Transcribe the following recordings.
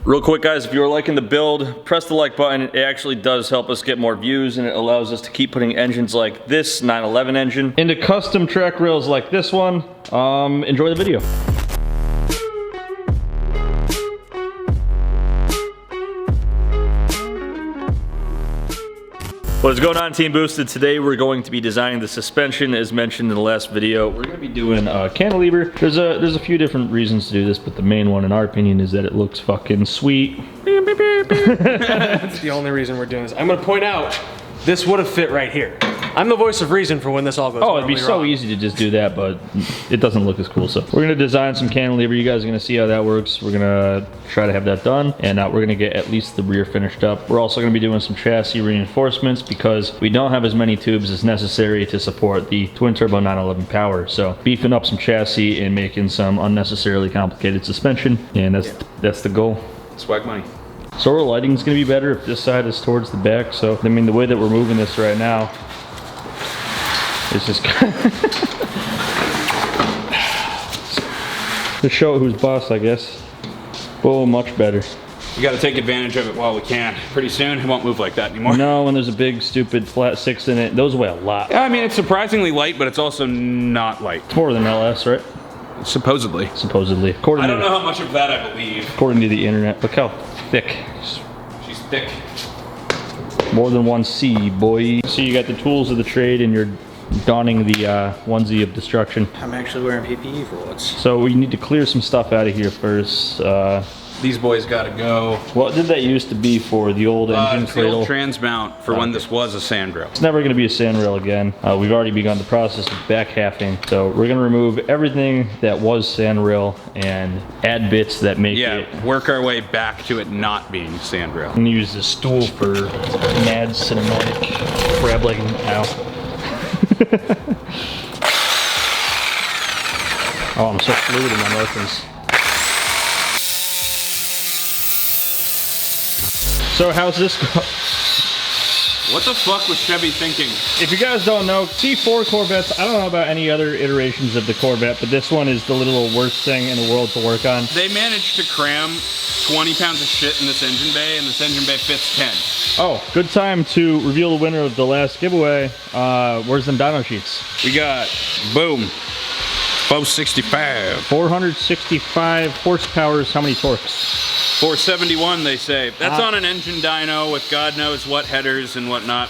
Real quick guys, if you are liking the build, press the like button. It actually does help us get more views and it allows us to keep putting engines like this 911 engine into custom track rails like this one. Enjoy the video. What is going on, Team Boosted? Today we're going to be designing the suspension as mentioned in the last video. We're going to be doing cantilever. There's a few different reasons to do this, but the main one in our opinion is that it looks fucking sweet. That's the only reason we're doing this. I'm going to point out, this would have fit right here. I'm the voice of reason for when this all goes wrong. Oh, it'd be so easy to just do that, but it doesn't look as cool. So we're gonna design some cantilever. You guys are gonna see how that works. We're gonna try to have that done, and we're gonna get at least the rear finished up. We're also gonna be doing some chassis reinforcements because we don't have as many tubes as necessary to support the twin turbo 911 power. So beefing up some chassis and making some unnecessarily complicated suspension, and that's the goal. Swag money. So our lighting's gonna be better if this side is towards the back. So I mean, the way that we're moving this right now, it's just to show who's boss, I guess. Oh, much better. We got to take advantage of it while we can. Pretty soon, it won't move like that anymore. No, when there's a big, stupid flat 6 in it, those weigh a lot. Yeah, I mean, it's surprisingly light, but it's also not light. It's more than LS, right? Supposedly. Supposedly. According I don't know how much of that I believe. According to the internet. Look how thick. She's thick. More than 1C, boy. So you got the tools of the trade and you're donning the onesie of destruction. I'm actually wearing PPE for once. So we need to clear some stuff out of here first. These boys gotta go. What did that used to be for the old engine it's the cradle? old trans mount for when this was a sandrail. It's never going to be a sandrail again. We've already begun the process of back halving. So we're going to remove everything that was sandrail and add bits that make it. Work our way back to it not being sandrail. I'm going to use this stool for mad cinematic crab legging. Ow. Oh, I'm so fluid in my motions. So how's this go? What the fuck was Chevy thinking? If you guys don't know, C4 Corvettes, I don't know about any other iterations of the Corvette, but this one is the little worst thing in the world to work on. They managed to cram 20 pounds of shit in this engine bay, and this engine bay fits 10. Oh, good time to reveal the winner of the last giveaway. Where's them dyno sheets? We got, boom, 465. 465 horsepower. How many torques? 471, they say. That's on an engine dyno with God knows what headers and whatnot.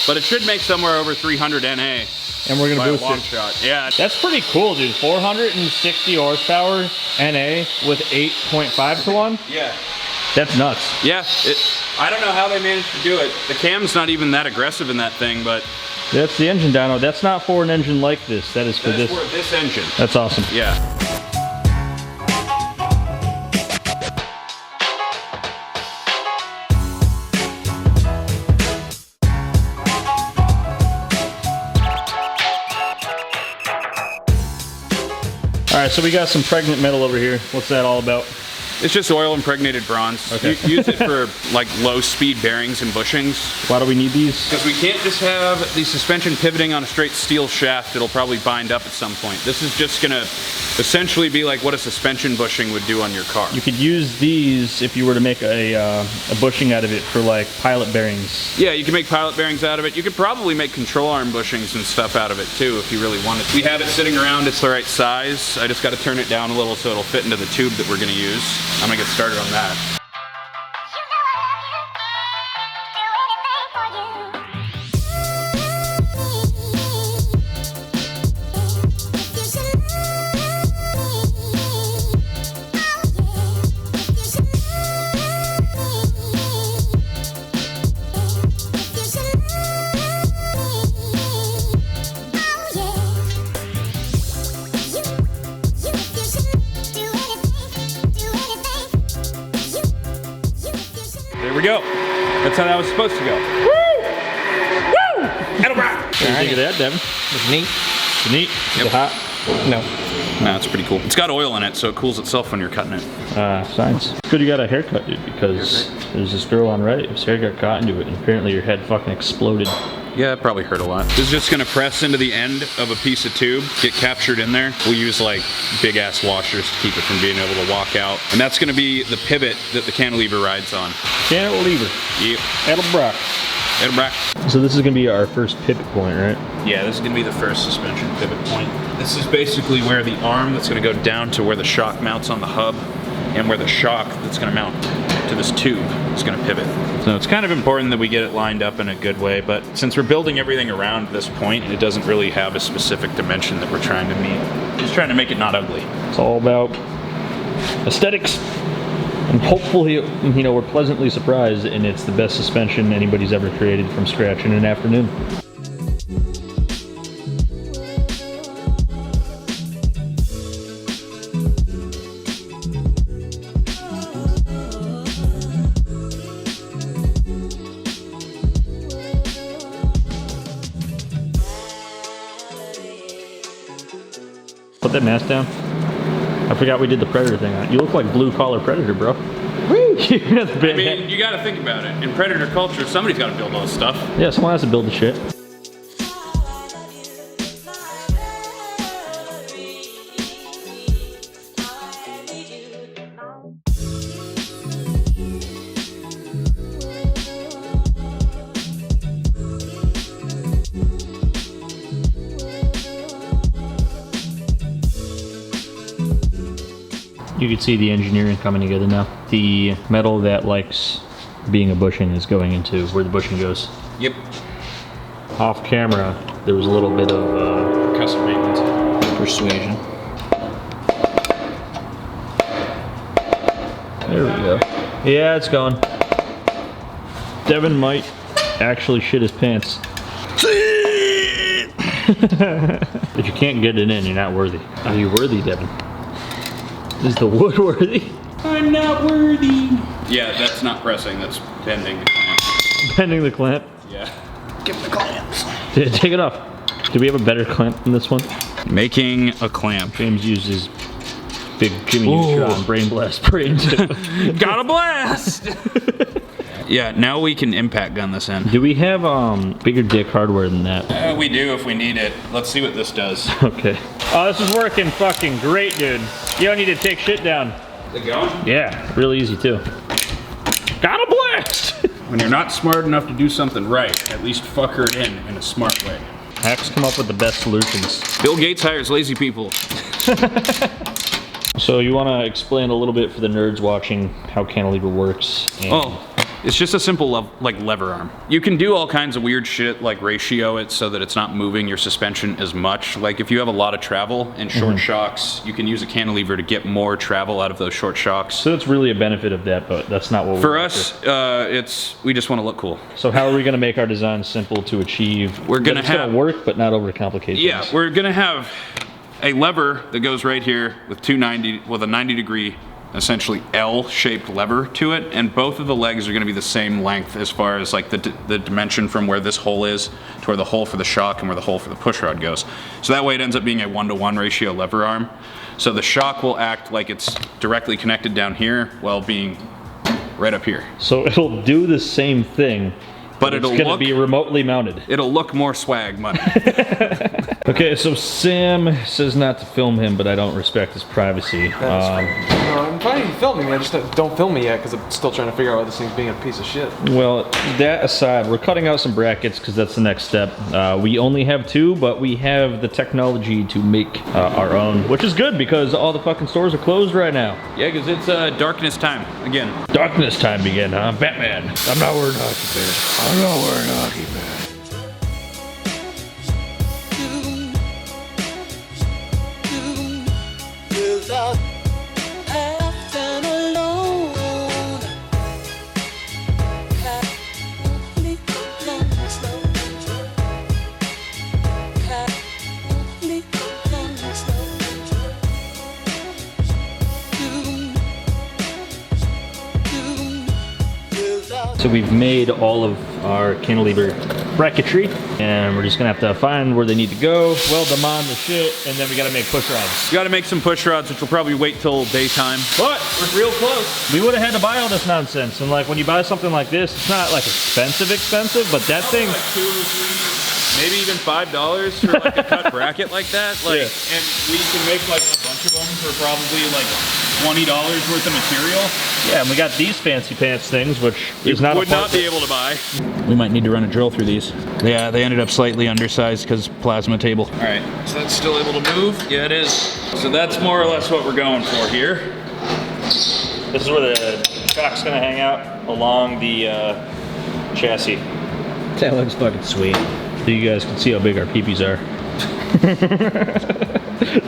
But it should make somewhere over 300 NA. And we're gonna boost a long it. shot. Yeah. That's pretty cool, dude. 460 horsepower NA with 8.5 to 1. Yeah. That's nuts. Yeah. I don't know how they managed to do it. The cam's not even that aggressive in that thing, but that's the engine dyno. That's not for an engine like this. That is for this. For this engine. That's awesome. Yeah. Alright, so we got some pregnant metal over here. What's that all about? It's just oil impregnated bronze. Okay. You use it for like low speed bearings and bushings. Why do we need these? Because we can't just have the suspension pivoting on a straight steel shaft. It'll probably bind up at some point. This is just gonna essentially be like what a suspension bushing would do on your car. You could use these if you were to make a bushing out of it for like pilot bearings. Yeah, you can make pilot bearings out of it. You could probably make control arm bushings and stuff out of it too if you really wanted. We have it sitting around, it's the right size. I just gotta turn it down a little so it'll fit into the tube that we're gonna use. I'm gonna get started on that. There we go. That's how that was supposed to go. Woo! Woo! What do you think of that, Devin? It's neat. Neat. Is it hot? No. No, it's pretty cool. It's got oil in it, so it cools itself when you're cutting it. Science. Good you got a haircut, dude, because there's this girl on Reddit whose hair got caught into it, and apparently your head fucking exploded. Yeah, it probably hurt a lot. This is just gonna press into the end of a piece of tube, get captured in there. We'll use like big ass washers to keep it from being able to walk out. And that's gonna be the pivot that the cantilever rides on. Cantilever. Yep. Edelbrock. Edelbrock. So this is gonna be our first pivot point, right? Yeah, this is gonna be the first suspension pivot point. This is basically where the arm that's gonna go down to where the shock mounts on the hub and where the shock that's gonna mount to this tube is gonna pivot. So it's kind of important that we get it lined up in a good way, but since we're building everything around this point, it doesn't really have a specific dimension that we're trying to meet. Just trying to make it not ugly. It's all about aesthetics. And hopefully, you know, we're pleasantly surprised and it's the best suspension anybody's ever created from scratch in an afternoon. Put that mask down. I forgot we did the Predator thing on it. You look like blue collar Predator, bro. Woo! I mean, you gotta think about it. In Predator culture, somebody's gotta build all this stuff. Yeah, someone has to build the shit. You can see the engineering coming together now. The metal that likes being a bushing is going into where the bushing goes. Yep. Off camera, there was a little bit of Custom maintenance. Persuasion. there we go. Yeah, it's going. Devin might actually shit his pants. If you can't get it in, you're not worthy. Are you worthy, Devin? Is the wood worthy? I'm not worthy. Yeah, that's not pressing, that's bending the clamp. Bending the clamp? Yeah. Give the clamps. Take it off. Do we have a better clamp than this one? Making a clamp. James uses big Jimmy Neutron brain blast brain to Got a blast! Yeah, now we can impact gun this in. Do we have bigger dick hardware than that? We do if we need it. Let's see what this does. Okay. Oh, this is working fucking great, dude. You don't need to take shit down. Is it going? Yeah, really easy too. Got a blast! When you're not smart enough to do something right, at least fucker it in a smart way. Hacks come up with the best solutions. Bill Gates hires lazy people. So you want to explain a little bit for the nerds watching how cantilever works? And Oh, it's just a simple lever arm. You can do all kinds of weird shit like ratio it so that it's not moving your suspension as much. Like if you have a lot of travel and short shocks, you can use a cantilever to get more travel out of those short shocks. So that's really a benefit of that, but that's not what For us, we just want to look cool. So how are we going to make our design simple to achieve? We're gonna It's going have- to work, but not overcomplicate Yeah, things. we're gonna have a lever that goes right here with a 90 degree, essentially L-shaped lever to it, and both of the legs are gonna be the same length as far as like the dimension from where this hole is to where the hole for the shock and where the hole for the push rod goes. So that way it ends up being a 1-to-1 ratio lever arm. So the shock will act like it's directly connected down here while being right up here. So it'll do the same thing, But it's it'll going to look, be remotely mounted. it'll look more swag money. Okay, so Sam says not to film him, but I don't respect his privacy. No, I'm fine if you film me. I just don't film me yet because I'm still trying to figure out why this thing's being a piece of shit. Well, that aside, we're cutting out some brackets because that's the next step. We only have 2, but we have the technology to make our own, which is good because all the fucking stores are closed right now. Yeah, because it's darkness time again. Darkness time begin, huh? Batman. I'm not wearing hockey pants. I'm not wearing hockey pants. So we've made all of our cantilever bracketry, and we're just gonna have to find where they need to go, weld them on the shit, and then we gotta make push rods. We gotta make some push rods, which will probably wait till daytime, but we're real close. We would have had to buy all this nonsense, and like when you buy something like this, it's not like expensive, but that thing. Like 2 or 3, maybe even $5 for like a cut bracket like that. Like, Yeah. and we can make like a bunch of them for probably like $20 worth of material. Yeah, and we got these fancy pants things, which is not would not be able to buy. We might need to run a drill through these. Yeah, they ended up slightly undersized because plasma table. All right, so that's still able to move. Yeah, it is. So that's more or less what we're going for here. This is where the shock's gonna hang out along the chassis. That looks fucking sweet. So you guys can see how big our peepees are.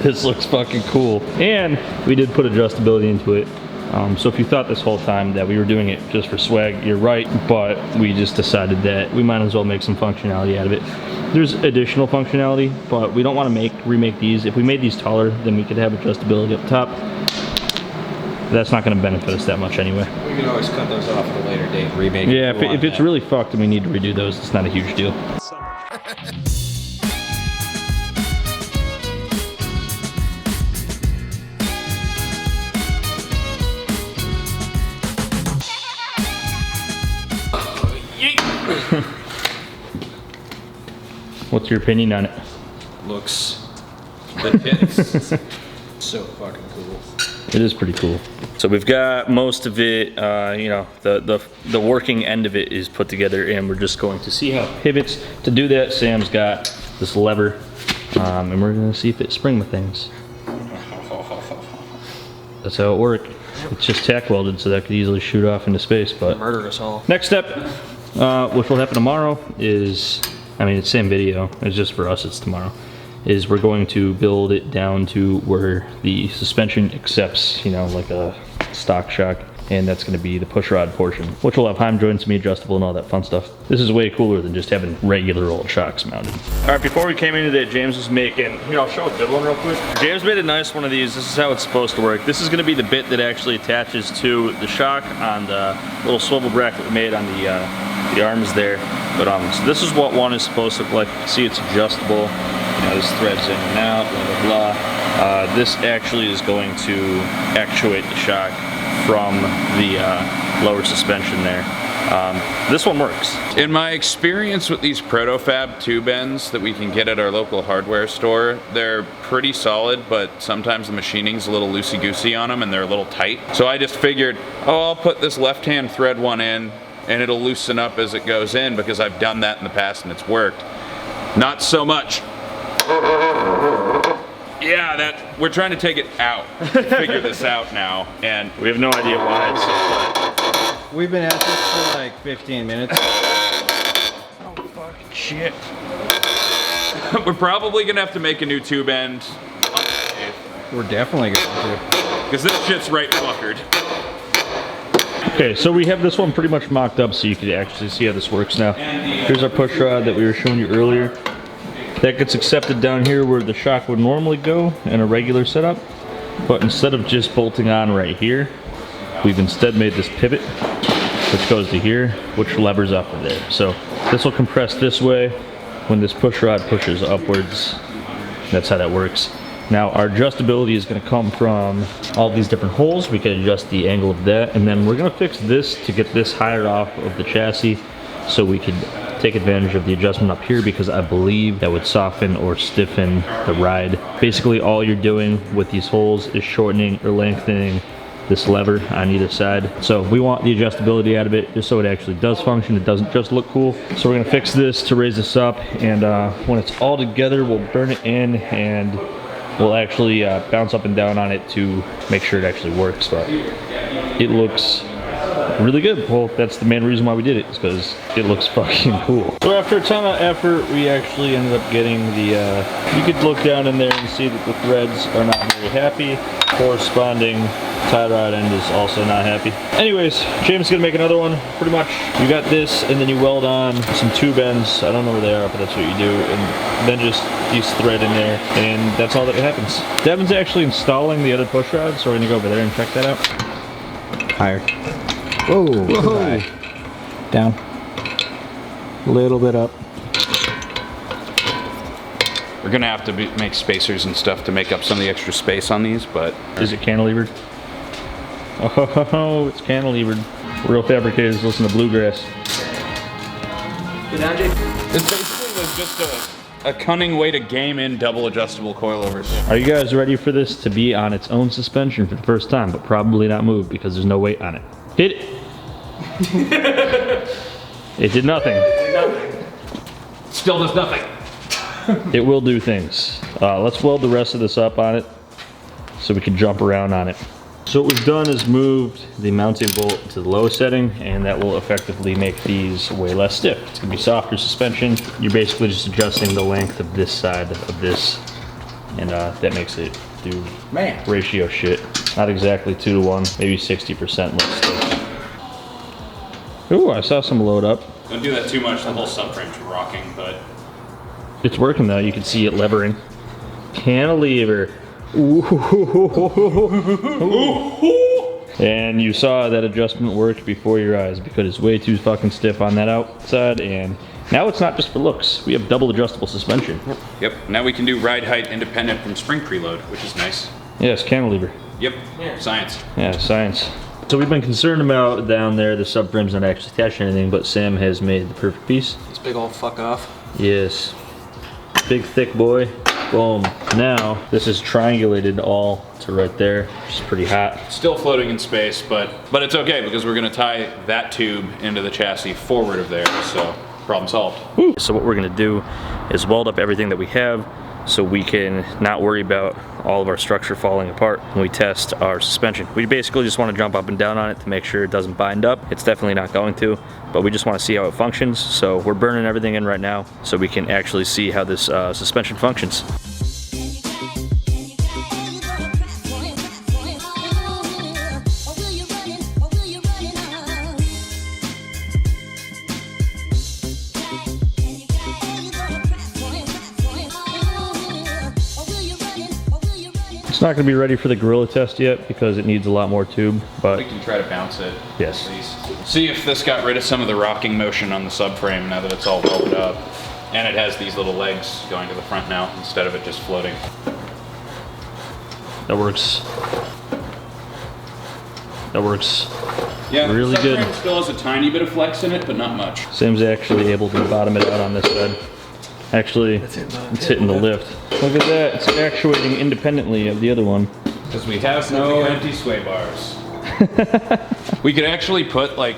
This looks fucking cool. And we did put adjustability into it. So if you thought this whole time that we were doing it just for swag, you're right, but we just decided that we might as well make some functionality out of it. There's additional functionality, but we don't want to remake these. If we made these taller, then we could have adjustability up top. That's not going to benefit us that much anyway. We can always cut those off at a later date, remake Yeah, it. if it's really fucked and we need to redo those, it's not a huge deal. What's your opinion on it? looks legit. So fucking cool. It is pretty cool. So we've got most of it, you know, the working end of it is put together, and we're just going to see how it pivots. To do that, Sam's got this lever, and we're gonna see if it spring the things. That's how it works. It's just tack welded, so that could easily shoot off into space. But Murder us all. next step, which will happen tomorrow, is, I mean, it's same video. It's just for us. It's tomorrow. Is we're going to build it down to where the suspension accepts, you know, like a stock shock, and that's going to be the push rod portion, which will have heim joints, be adjustable, and all that fun stuff. This is way cooler than just having regular old shocks mounted. All right, before we came into that, James was making, here, I'll show a good one real quick. James made a nice one of these. This is how it's supposed to work. This is going to be the bit that actually attaches to the shock on the little swivel bracket we made on the arms there. But so this is what one is supposed to look like. You can see it's adjustable. You know, this threads in and out, blah, blah, blah. This actually is going to actuate the shock from the lower suspension there. This one works. In my experience with these protofab tube ends that we can get at our local hardware store, they're pretty solid, but sometimes the machining's a little loosey-goosey on them and they're a little tight. So I just figured, oh, I'll put this left-hand thread one in and it'll loosen up as it goes in, because I've done that in the past and it's worked. Not so much. Yeah, we're trying to take it out, figure this out now, and We have no idea why it's so flat. We've been at this for like 15 minutes. Oh, fucking shit. we're probably gonna have to make a new tube end, We're definitely going to. because this shit's right fuckered. Okay, so we have this one pretty much mocked up so you can actually see how this works now. Here's our push rod that we were showing you earlier. That gets accepted down here where the shock would normally go in a regular setup. But instead of just bolting on right here, we've instead made this pivot, which goes to here, which levers up of there. So this will compress this way when this push rod pushes upwards. That's how that works. Now our adjustability is going to come from all these different holes. We can adjust the angle of that, and then we're going to fix this to get this higher off of the chassis so we can take advantage of the adjustment up here, because I believe that would soften or stiffen the ride. Basically all you're doing with these holes is shortening or lengthening this lever on either side. So we want the adjustability out of it just so it actually does function. It doesn't just look cool. So we're going to fix this to raise this up, and when it's all together we'll burn it in and we'll actually bounce up and down on it to make sure it actually works. But it looks really good. Well, that's the main reason why we did it, is because it looks fucking cool. So after a ton of effort, we actually ended up getting the, you could look down in there and see that the threads are not very happy. Corresponding tie rod end is also not happy. Anyways, James is gonna make another one. Pretty much, you got this, and then you weld on some tube ends. I don't know where they are, but that's what you do. And then just use thread in there, and that's all that happens. Devin's actually installing the other push rod, so we're gonna go over there and check that out. Higher. Whoa. Down. Little bit up. We're gonna have to make spacers and stuff to make up some of the extra space on these, but Is it cantilevered? Oh, it's cantilevered. Real fabricators listen to bluegrass. Get down, Jake. it basically was just a cunning way to game in double adjustable coilovers. Are you guys ready for this to be on its own suspension for the first time, but probably not move because there's no weight on it? Hit it. It did nothing. Still does nothing. It will do things. Let's weld the rest of this up on it so we can jump around on it. So what we've done is moved the mounting bolt to the lowest setting, and that will effectively make these way less stiff. It's gonna be softer suspension. You're basically just adjusting the length of this side of this, and that makes it do ratio shit. Not exactly 2 to 1, maybe 60% less stiff. Ooh, I saw some load up. Don't do that too much, the whole subframe's rocking, but It's working though, you can see it levering. Cantilever. Ooh. And you saw that adjustment work before your eyes because it's way too fucking stiff on that outside, and now it's not just for looks. We have double adjustable suspension. Yep, now we can do ride height independent from spring preload, which is nice. Yes, cantilever. Yep, science. Yeah, science. So we've been concerned about down there, the subframe's not actually attached to anything, but Sam has made the perfect piece. This big old fuck off. Yes. Big thick boy. Boom. Now, this is triangulated all to right there, which is pretty hot. Still floating in space, but it's okay because we're gonna tie that tube into the chassis forward of there, so problem solved. So what we're gonna do is weld up everything that we have so we can not worry about all of our structure falling apart when we test our suspension. We basically just want to jump up and down on it to make sure it doesn't bind up. It's definitely not going to, but we just want to see how it functions. So we're burning everything in right now so we can actually see how this suspension functions. It's not going to be ready for the Gorilla test yet because it needs a lot more tube, but We can try to bounce it. Yes. At least. See if this got rid of some of the rocking motion on the subframe now that it's all welded up. And it has these little legs going to the front now instead of it just floating. that works. That works. Yeah, Really good. subframe still has a tiny bit of flex in it, but not much. Sam's actually able to bottom it out on this side. Actually, it's hitting the lift. Look at that, it's actuating independently of the other one. Because we have no empty sway bars. We could actually put like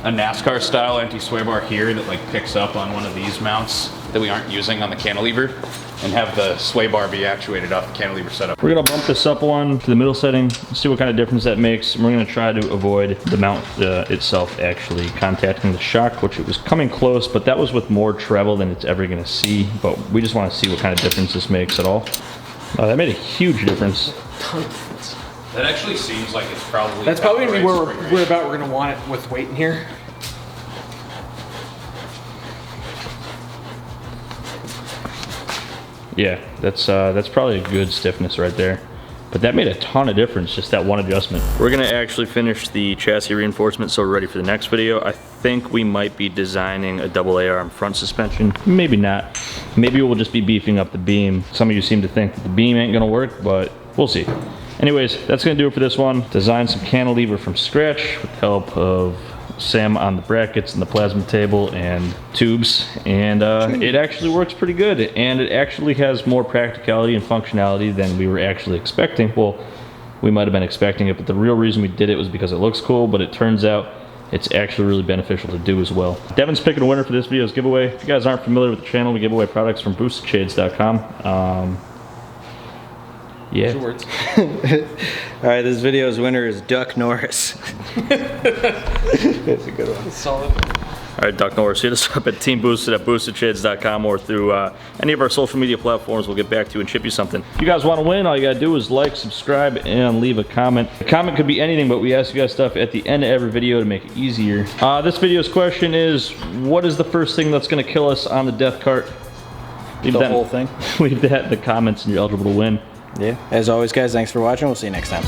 a NASCAR style empty sway bar here that like picks up on one of these mounts that we aren't using on the cantilever and have the sway bar be actuated off the cantilever setup. We're gonna bump this up one to the middle setting, see what kind of difference that makes. And we're gonna try to avoid the mount itself actually contacting the shock, which it was coming close, but that was with more treble than it's ever gonna see. But we just wanna see what kind of difference this makes at all. Oh, that made a huge difference. That actually seems like it's probably... That's probably gonna be where right. we're gonna want it with weight in here. Yeah, that's probably a good stiffness right there. But that made a ton of difference, just that one adjustment. We're gonna actually finish the chassis reinforcement so we're ready for the next video. I think we might be designing a double A-arm front suspension. Maybe not. Maybe we'll just be beefing up the beam. Some of you seem to think that the beam ain't gonna work, but we'll see. Anyways, that's gonna do it for this one. Designed some cantilever from scratch with the help of Sam on the brackets and the plasma table and tubes, and it actually works pretty good, and it actually has more practicality and functionality than we were actually expecting. Well, we might have been expecting it, but the real reason we did it was because it looks cool, but it turns out it's actually really beneficial to do as well. Devin's picking a winner for this video's giveaway. If you guys aren't familiar with the channel, we give away products from boostedshades.com. Yeah. Words. All right, this video's winner is Duck Norris. That's a good one. Solid. All right, Duck Norris, hit us up at Teamboosted at boostedshades.com or through any of our social media platforms. We'll get back to you and ship you something. If you guys want to win, all you got to do is like, subscribe, and leave a comment. The comment could be anything, but we ask you guys stuff at the end of every video to make it easier. This video's question is, what is the first thing that's going to kill us on the death cart? Leave The whole thing? Leave that in the comments and you're eligible to win. Yeah. As always, guys, thanks for watching. We'll see you next time.